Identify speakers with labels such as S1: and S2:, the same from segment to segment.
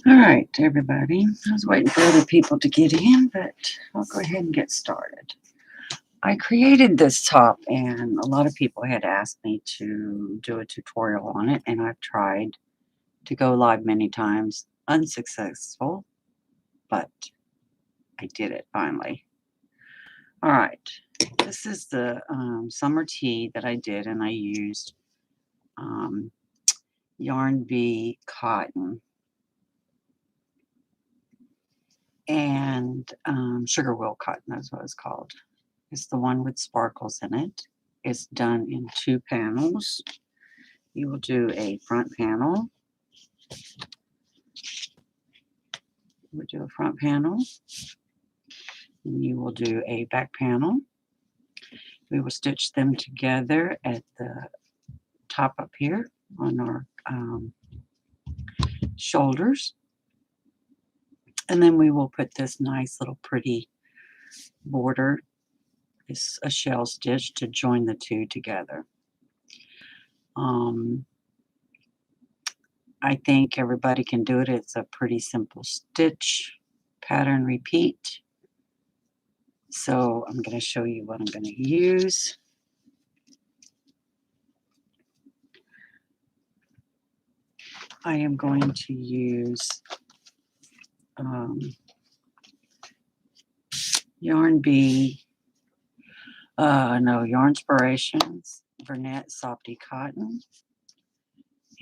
S1: All right, everybody. I was waiting for other people to get in, but I'll go ahead and get started. I created this top, and a lot of people had asked me to do a tutorial on it, and I've tried to go live many times, unsuccessful, but I did it finally. All right, this is the summer tee that I did, and I used Yarn Bee cotton and sugar wool cotton, that's what it's called. It's the one with sparkles in it. It's done in 2 panels. You will do a front panel. We'll do a front panel. And you will do a back panel. We will stitch them together at the top up here on our shoulders. And then we will put this nice little pretty border. It's a shell stitch to join the two together. I think everybody can do it. It's a pretty simple stitch, pattern repeat. So I'm going to show you what I'm going to use. I am going to use Yarn Bee, Yarnspirations, Bernat Softy Cotton.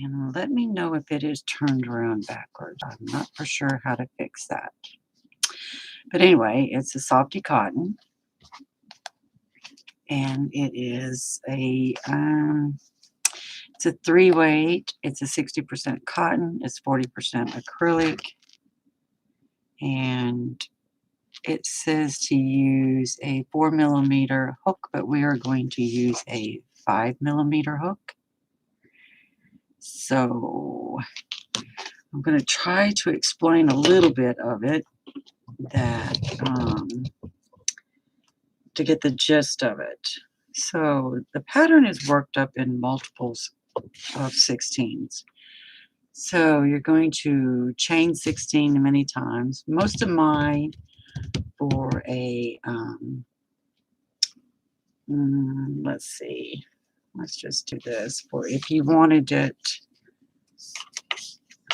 S1: And let me know if it is turned around backwards. I'm not for sure how to fix that. But anyway, it's a Softy Cotton. And it is a, it's a 3-weight. It's a 60% cotton. It's 40% acrylic. And it says to use a 4mm hook, but we are going to use a 5mm hook. So I'm going to try to explain a little bit of it that to get the gist of it. So the pattern is worked up in multiples of 16s. So you're going to chain 16 many times. Most of mine for a let's see, let's just do this for if you wanted it,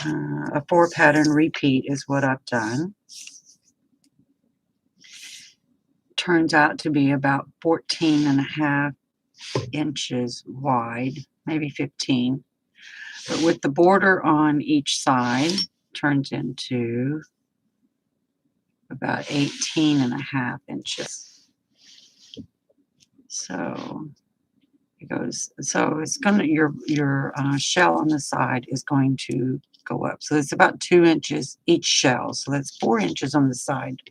S1: a 4 pattern repeat is what I've done. Turns out to be about 14.5 inches wide, maybe 15, but with the border on each side turns into about 18.5 inches. So it goes, so it's gonna, your shell on the side is going to go up. So it's about 2 inches each shell. So that's 4 inches on the side.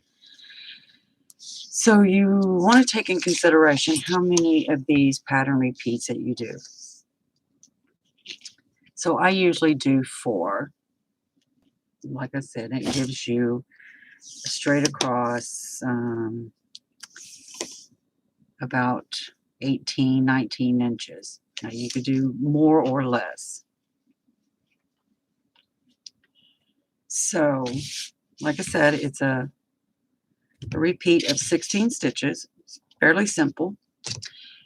S1: So you want to take in consideration how many of these pattern repeats that you do. So I usually do 4. Like I said, it gives you straight across about 18, 19 inches. Now you could do more or less. So, like I said, it's a repeat of 16 stitches. It's fairly simple.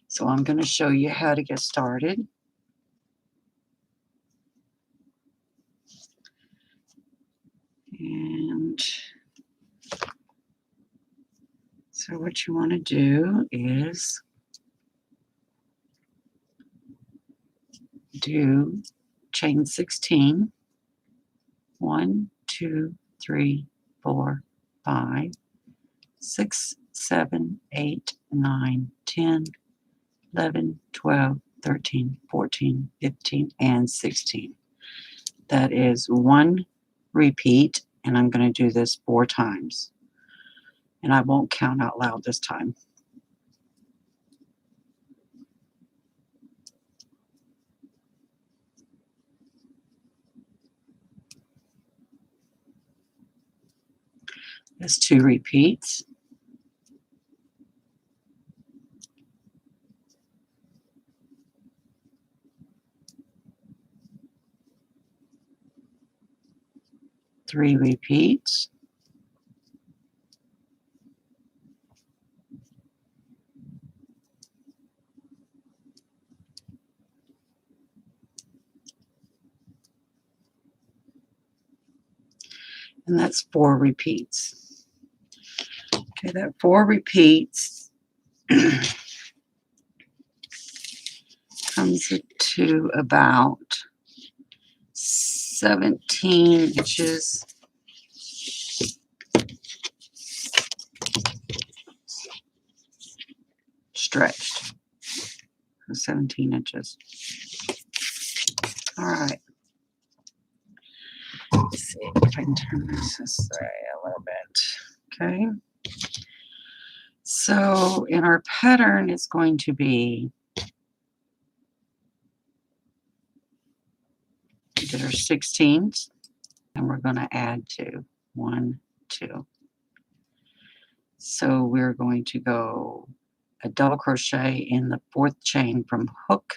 S1: So I'm going to show you how to get started. And so what you want to do is do chain 16. 1, 2, 3, 4, 5, 6, 7, 8, 9, 10, 11, 12, 13, 14, 15, and 16. That is one repeat, and I'm going to do this 4 times. And I won't count out loud this time. That's 2 repeats. Three repeats. And that's 4 repeats. Okay, that 4 repeats comes to about 17 inches stretched. 17 inches. All right. Let's see if I can turn this way a little bit. Okay. So in our pattern, it's going to be, we did our 16s, and we're going to add 2. 1, 2. So we're going to go a double crochet in the 4th chain from hook.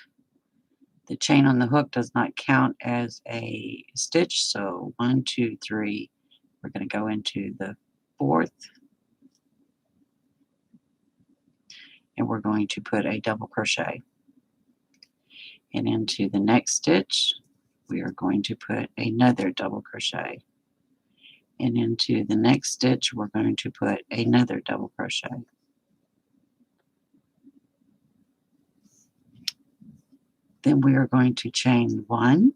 S1: The chain on the hook does not count as a stitch, so 1, 2, 3. We're going to go into the 4th, and we're going to put a double crochet. And into the next stitch, we are going to put another double crochet. And into the next stitch, we're going to put another double crochet. Then we are going to chain 1.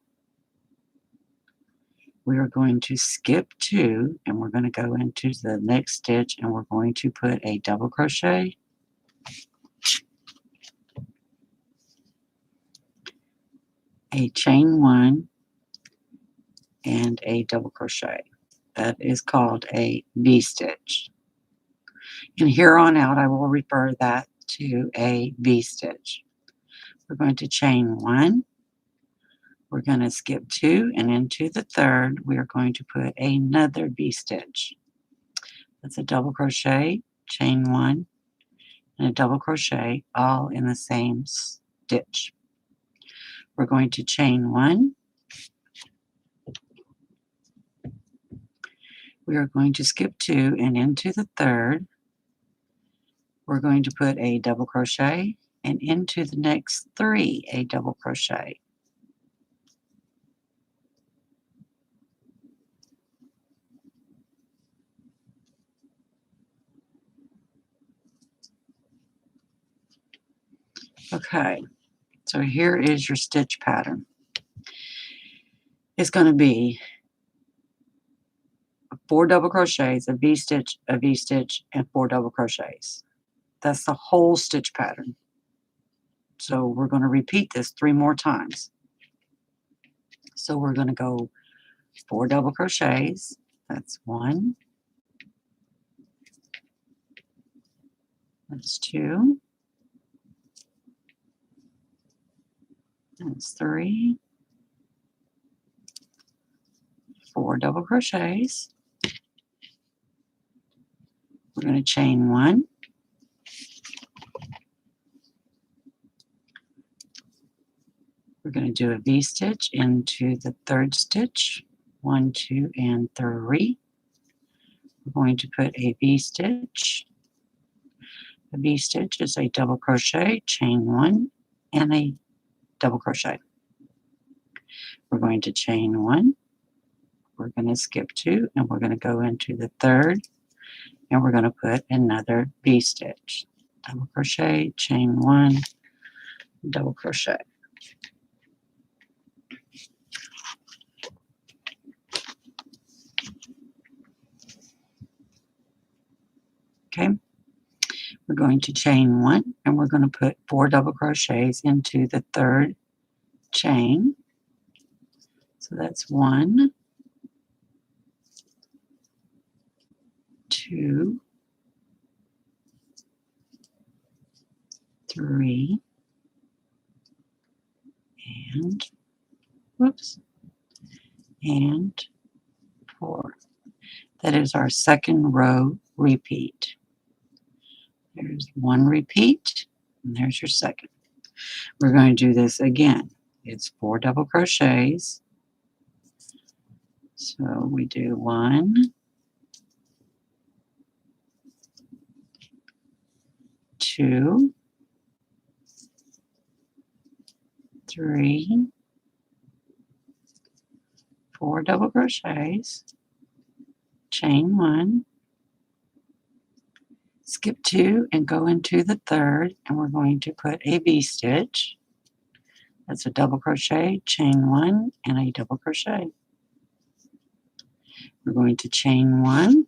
S1: We are going to skip 2, and we're going to go into the next stitch, and we're going to put a double crochet, a chain 1, and a double crochet. That is called a V-stitch. And here on out, I will refer that to a V-stitch. We're going to chain 1. We're going to skip 2, and into the 3rd, we are going to put another V-stitch. That's a double crochet, chain 1, and a double crochet, all in the same stitch. We're going to chain 1. We are going to skip 2, and into the 3rd, we're going to put a double crochet, and into the next 3, a double crochet. Okay, so here is your stitch pattern. It's going to be 4 double crochets, a V-stitch, and 4 double crochets. That's the whole stitch pattern. So we're going to repeat this 3 more times. So we're going to go 4 double crochets. That's 1. That's 2. That's 3. 4 double crochets. We're going to chain 1. We're going to do a V-stitch into the 3rd stitch. 1, 2, and 3. We're going to put a V-stitch. A V-stitch is a double crochet, chain 1, and a double crochet. We're going to chain 1. We're going to skip 2, and we're going to go into the 3rd, and we're going to put another V-stitch. Double crochet, chain 1, double crochet. Okay, We're going to chain one, and we're going to put 4 double crochets into the third chain. So that's 1, 2, 3, and whoops, and 4. That is our second row repeat. There's one repeat, and there's your second. We're going to do this again. It's 4 double crochets. So we do 1, 2, 3, 4 double crochets, chain 1, skip 2 and go into the third, and we're going to put a V-stitch. That's a double crochet, chain 1, and a double crochet. We're going to chain 1.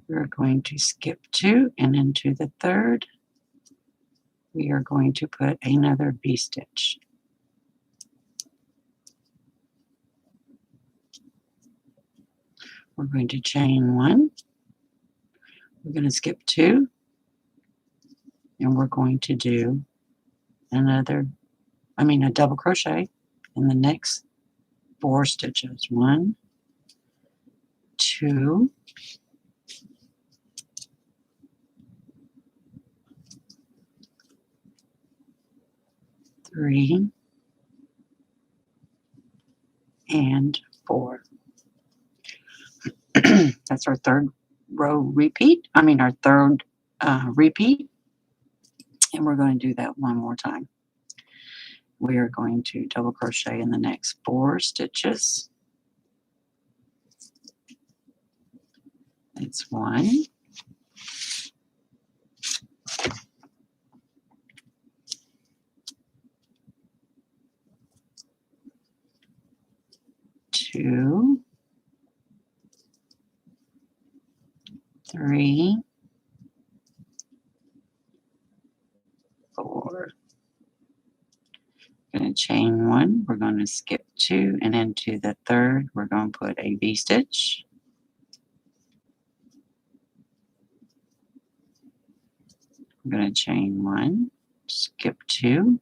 S1: We're going to skip 2 and into the third. We are going to put another V-stitch. We're going to chain 1. We're going to skip 2, and we're going to do a double crochet in the next 4 stitches. 1, 2, 3, and 4. That's our third row repeat. Our third repeat. And we're going to do that one more time. We are going to double crochet in the next 4 stitches. It's 1, 2, 3, 4. We're going to chain 1. We're going to skip 2, and into the third, we're going to put a V-stitch. We're going to chain 1, skip 2,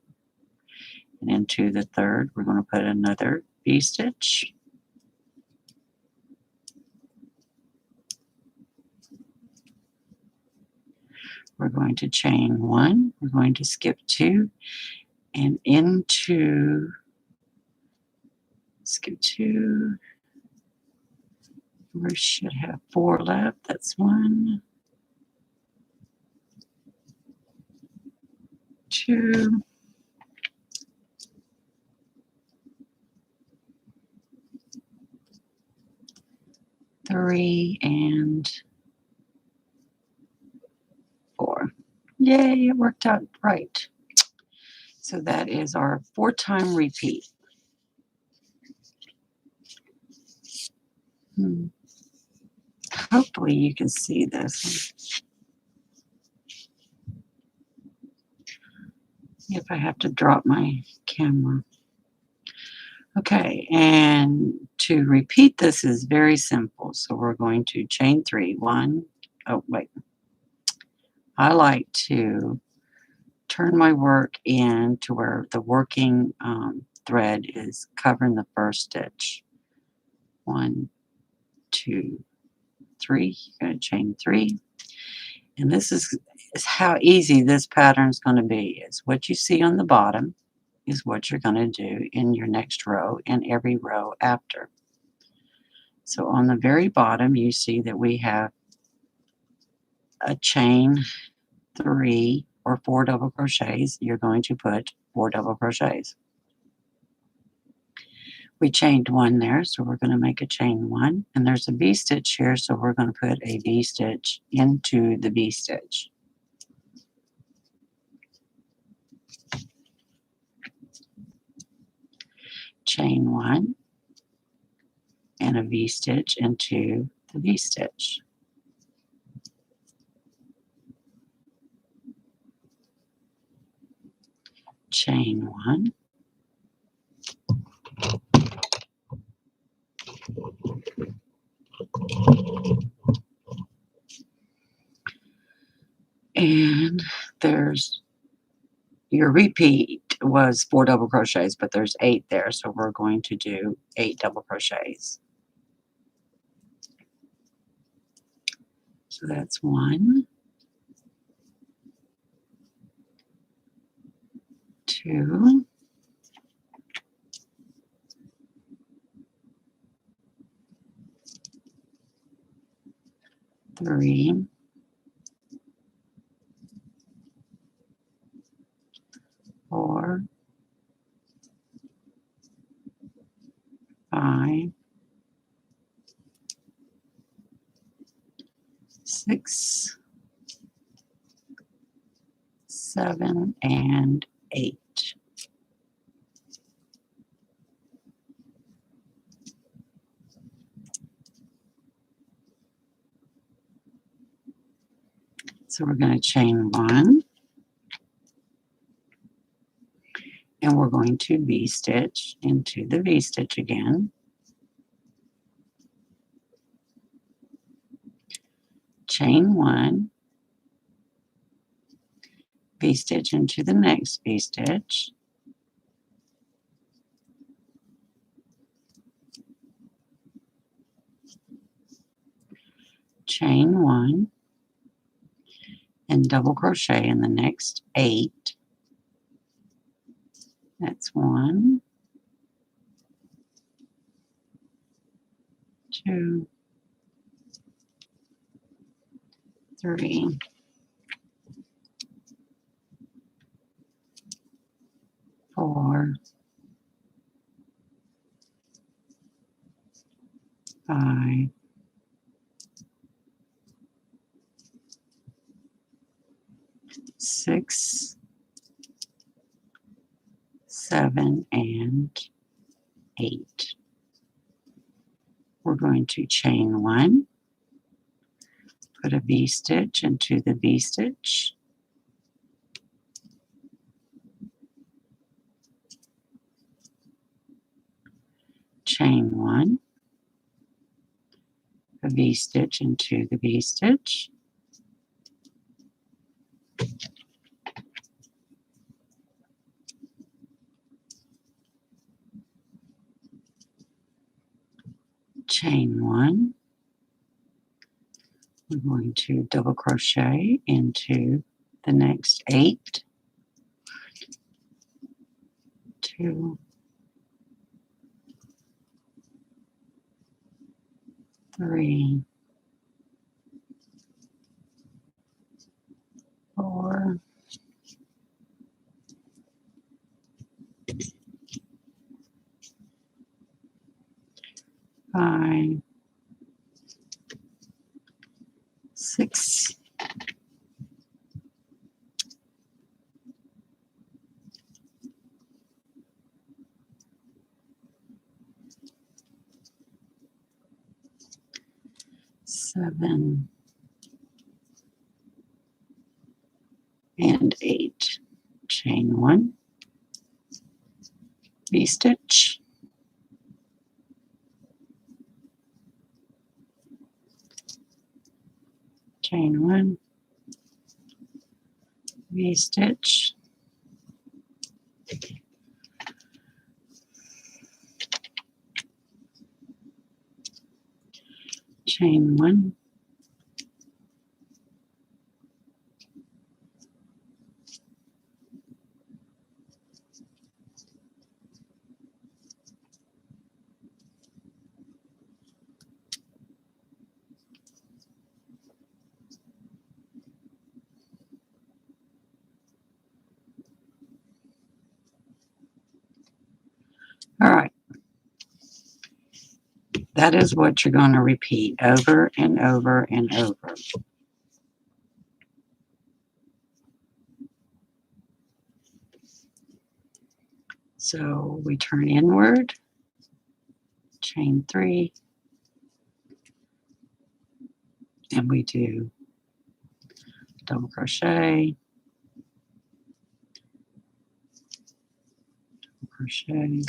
S1: and into the third, we're going to put another V-stitch. We're going to chain 1, we're going to skip 2, and into, skip 2, we should have 4 left. That's 1, 2, 3, and 4. Yay, it worked out right. So that is our 4-time repeat. Hopefully you can see this. If I have to drop my camera. Okay, and to repeat this is very simple. So we're going to chain 3. 1, oh wait. I like to turn my work in to where the working thread is covering the first stitch. 1, 2, 3. You're going to chain 3. And this is how easy this pattern is going to be. Is what you see on the bottom is what you're going to do in your next row and every row after. So on the very bottom, you see that we have a chain 3 or 4 double crochets. You're going to put 4 double crochets. We chained 1 there, so we're going to make a chain 1, and there's a V-stitch here, so we're going to put a V-stitch into the V-stitch. Chain 1 and a V-stitch into the V-stitch. chain 1, and there's your repeat was 4 double crochets, but there's 8 there, so we're going to do 8 double crochets. So that's 1, 2, 3, 4, 5, 6, 7, and 8. So we're going to chain 1, and we're going to V-stitch into the V-stitch again. Chain 1, V-stitch into the next V-stitch, chain 1, and double crochet in the next 8. That's 1, 2, 3, 4, 5, 6, 7, and 8. We're going to chain 1, put a V-stitch into the V-stitch, chain 1, a V-stitch into the V-stitch, chain 1. We're going to double crochet into the next 8, 2, 3, 4, 5, 6, 7, and 8. Chain 1, V-stitch, chain 1, V-stitch, chain 1, all right. That is what you're going to repeat over and over and over. So we turn inward, chain 3, and we do double crochet, crochet.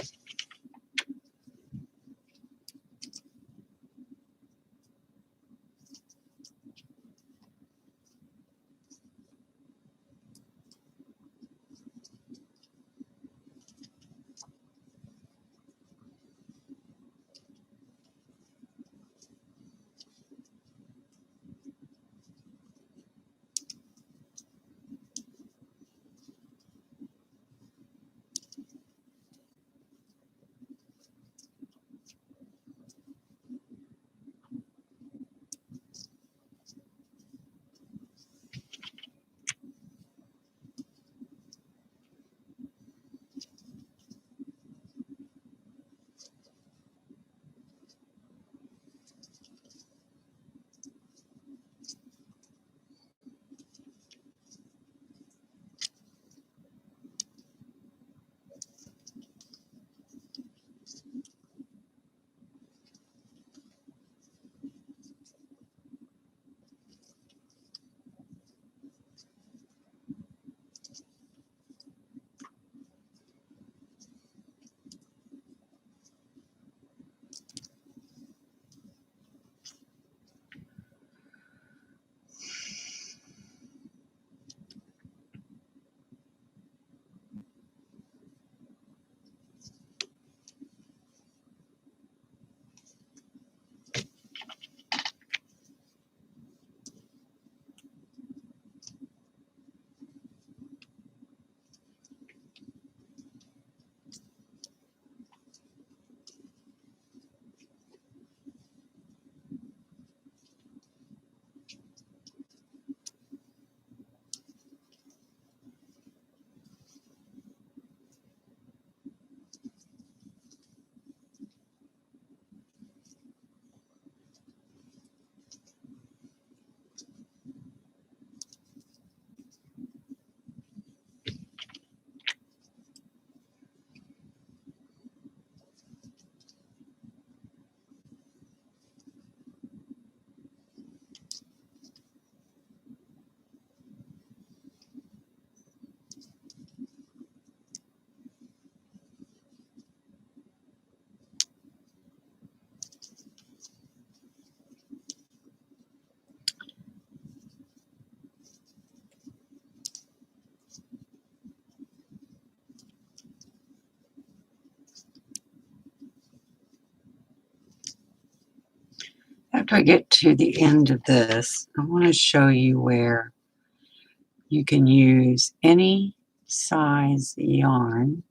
S1: After I get to the end of this, I want to show you where you can use any size yarn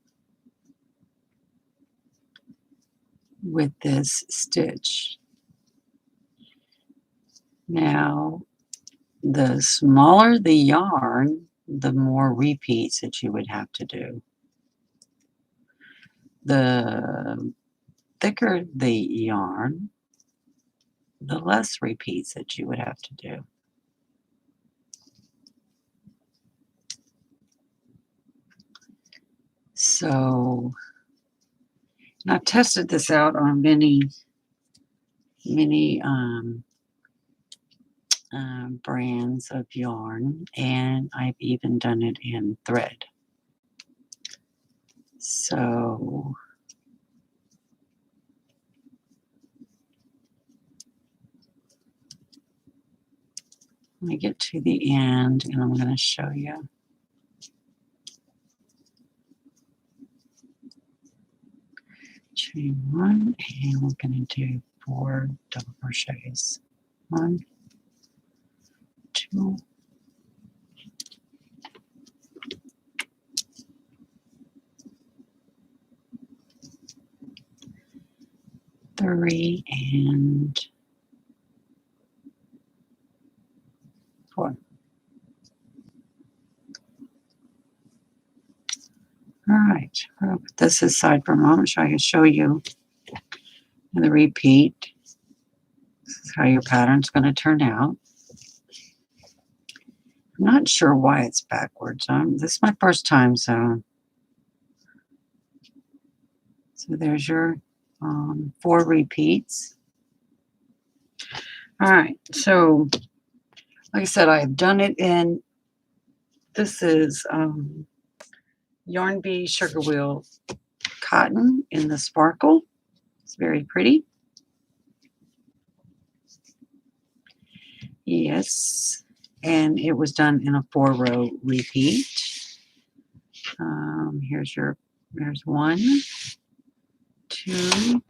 S1: with this stitch. Now, the smaller the yarn, the more repeats that you would have to do. The thicker the yarn, the less repeats that you would have to do. So, and I've tested this out on many brands of yarn, and I've even done it in thread. So let me get to the end and I'm going to show you. Chain one, and we're going to do 4 double crochets. 1, 2, 3, and 4. All right, I'll put this aside for a moment so I can show you the repeat. This is how your pattern's going to turn out. I'm not sure why it's backwards. This is my first time, so there's your 4 repeats. All right, so like I said, I've done it in, this is Yarn Bee Sugar Wheel cotton in the sparkle. It's very pretty. Yes, and it was done in a 4-row repeat. Here's 1, 2,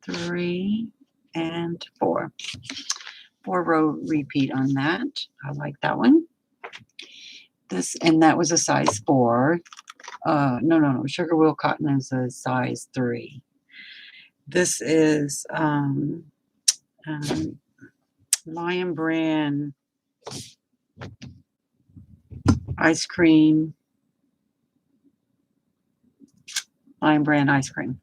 S1: 3, and 4. 4-row repeat on that. I like that one. And that was a size 4. No. Sugar Wheel Cotton is a size 3. This is Lion Brand ice cream. Lion Brand ice cream.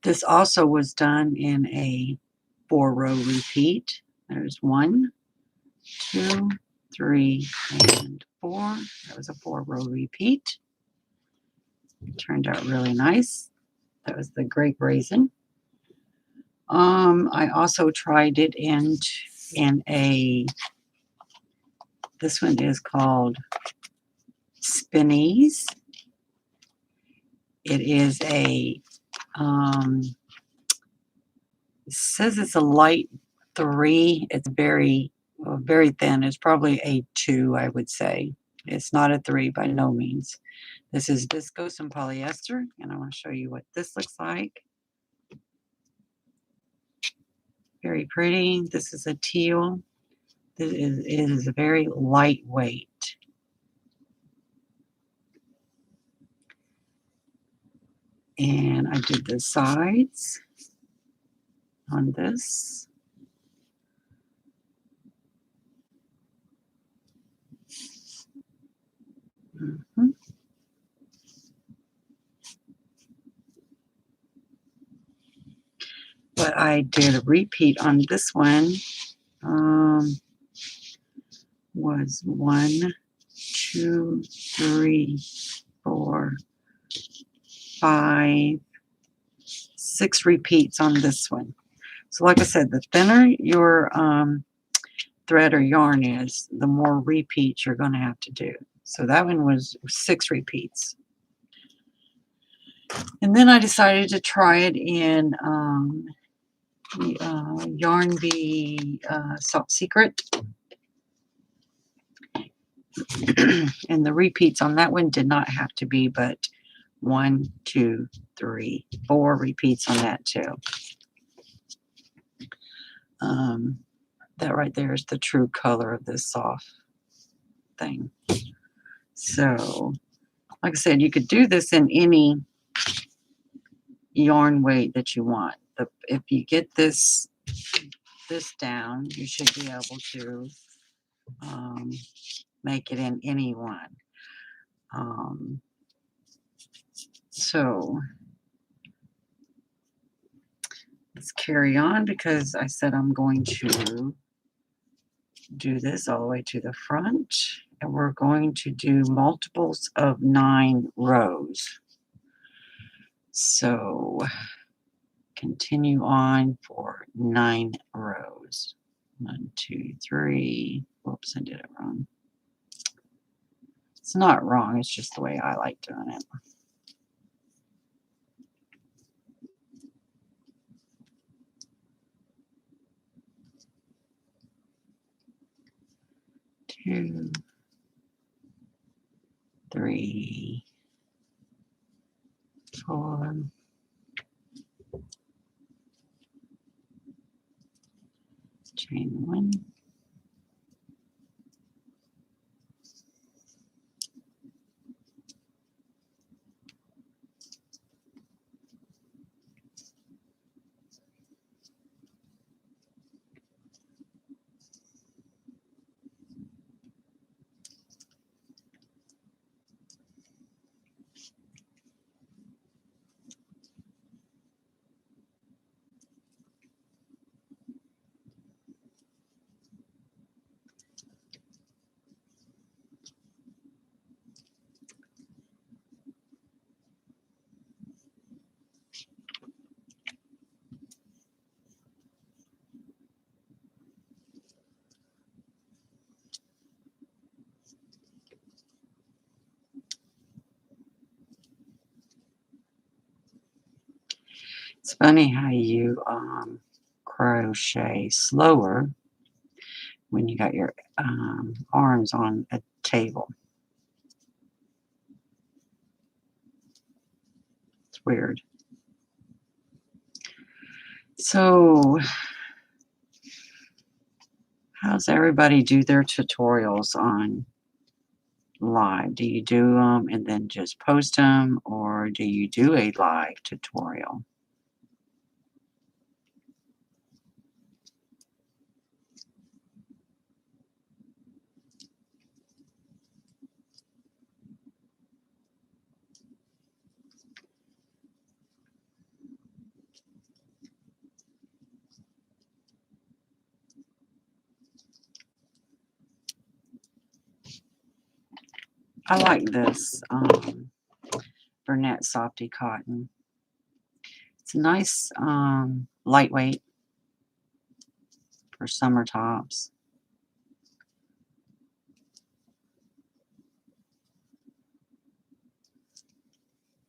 S1: This also was done in a 4-row repeat. There's 1, 2, 3, and 4. That was a 4-row repeat. It turned out really nice. That was the grape raisin. I also tried it in a, this one is called Spinnies. It is a, it says it's a light 3. It's very thin. It's probably a 2, I would say. It's not a 3 by no means. This is viscose and polyester, and I want to show you what this looks like. Very pretty. This is a teal. It is very lightweight. And I did the sides on this. But I did a repeat on this one. Was 1, 2, 3, 4, 5, 6 repeats on this one. So like I said, the thinner your thread or yarn is, the more repeats you're going to have to do. So that one was 6 repeats. And then I decided to try it in Yarn Bee Salt Secret. And the repeats on that one did not have to be but 1, 2, 3, 4 repeats on that too. That right there is the true color of this soft thing. So, like I said, you could do this in any yarn weight that you want. If you get this down, you should be able to make it in any one. So let's carry on, because I said I'm going to do this all the way to the front, and we're going to do multiples of 9 rows. So continue on for 9 rows. 1, 2, 3. Whoops, I did it wrong. It's not wrong, it's just the way I like doing it. Two, 3, 4, chain 1, It's funny how you crochet slower when you got your arms on a table. It's weird. So, how's everybody do their tutorials on live? Do you do them and then just post them, or do you do a live tutorial? I like this Bernette Softy Cotton. It's nice, lightweight for summer tops.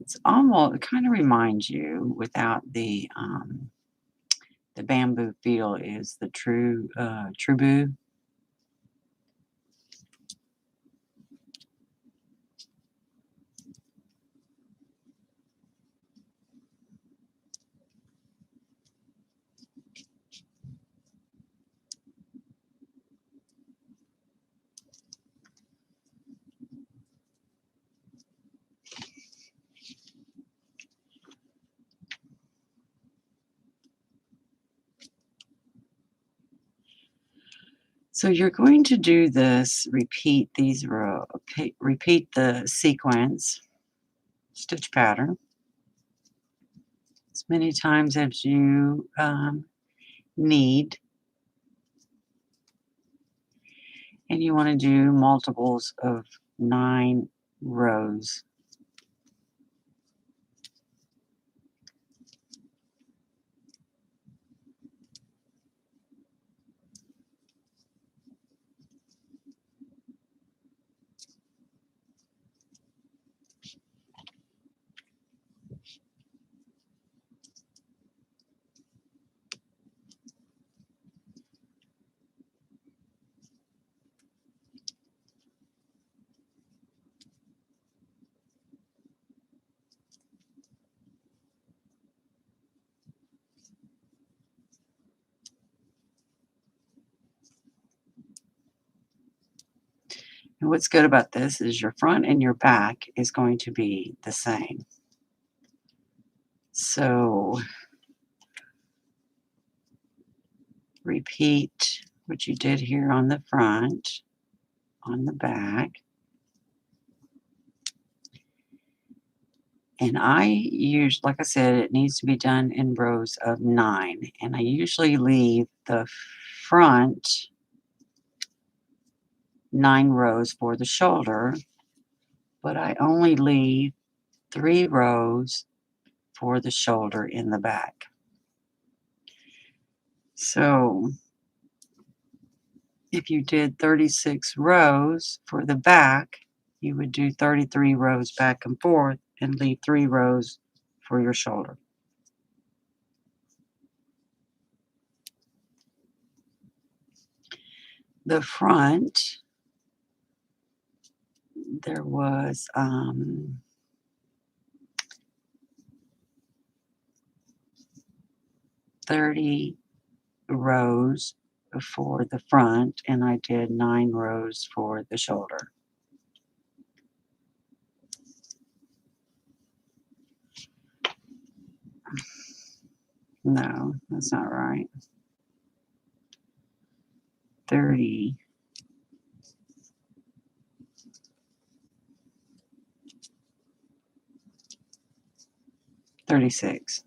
S1: It's almost, it kind of reminds you, without the bamboo feel, is the True Boo. So you're going to do this, repeat these repeat the sequence, stitch pattern, as many times as you need. And you want to do multiples of 9 rows. And what's good about this is your front and your back is going to be the same. So repeat what you did here on the front, on the back. And I use, like I said, it needs to be done in rows of 9. And I usually leave the front 9 rows for the shoulder, but I only leave 3 rows for the shoulder in the back. So if you did 36 rows for the back, you would do 33 rows back and forth and leave 3 rows for your shoulder. The front, there was 30 rows for the front, and I did 9 rows for the shoulder. No, that's not right. 30. 36.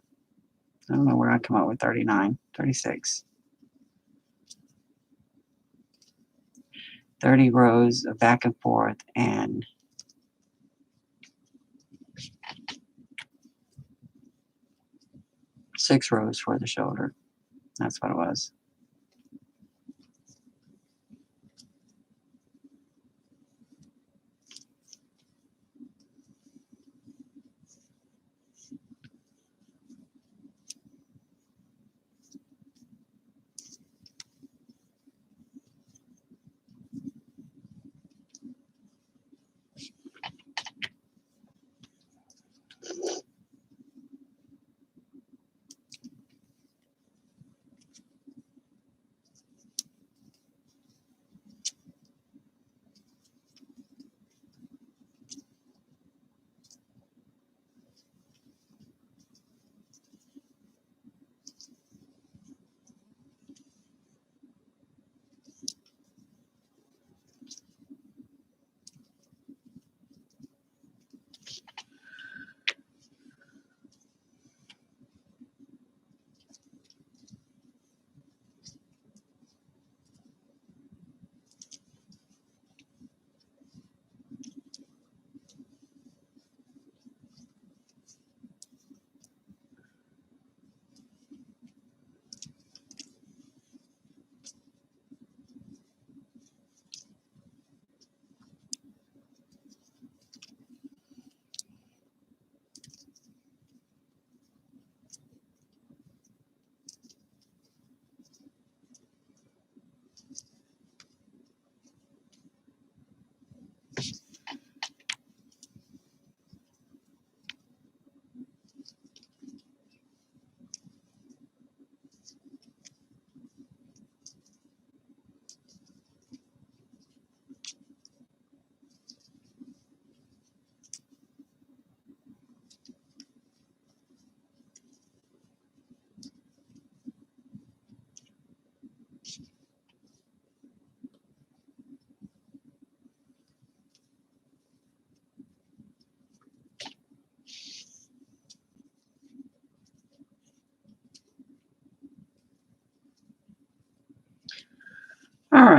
S1: I don't know where I come up with 39. 36. 30 rows of back and forth and 6 rows for the shoulder. That's what it was.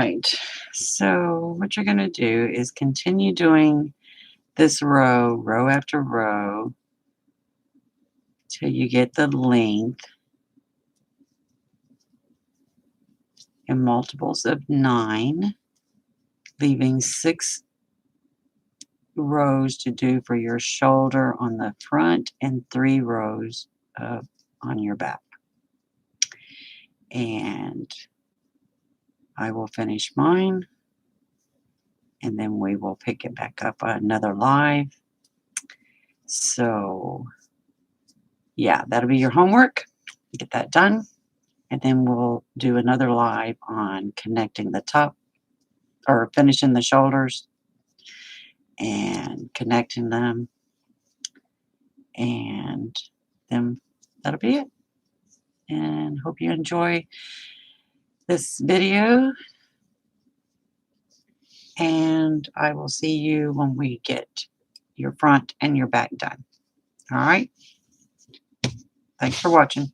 S1: right. So what you're going to do is continue doing this row after row till you get the length in multiples of 9, leaving 6 rows to do for your shoulder on the front and 3 rows on your back. And I will finish mine, and then we will pick it back up another live. So yeah, that'll be your homework. Get that done, and then we'll do another live on connecting the top, or finishing the shoulders and connecting them, and then that'll be it. And hope you enjoy this video, and I will see you when we get your front and your back done. All right. Thanks for watching.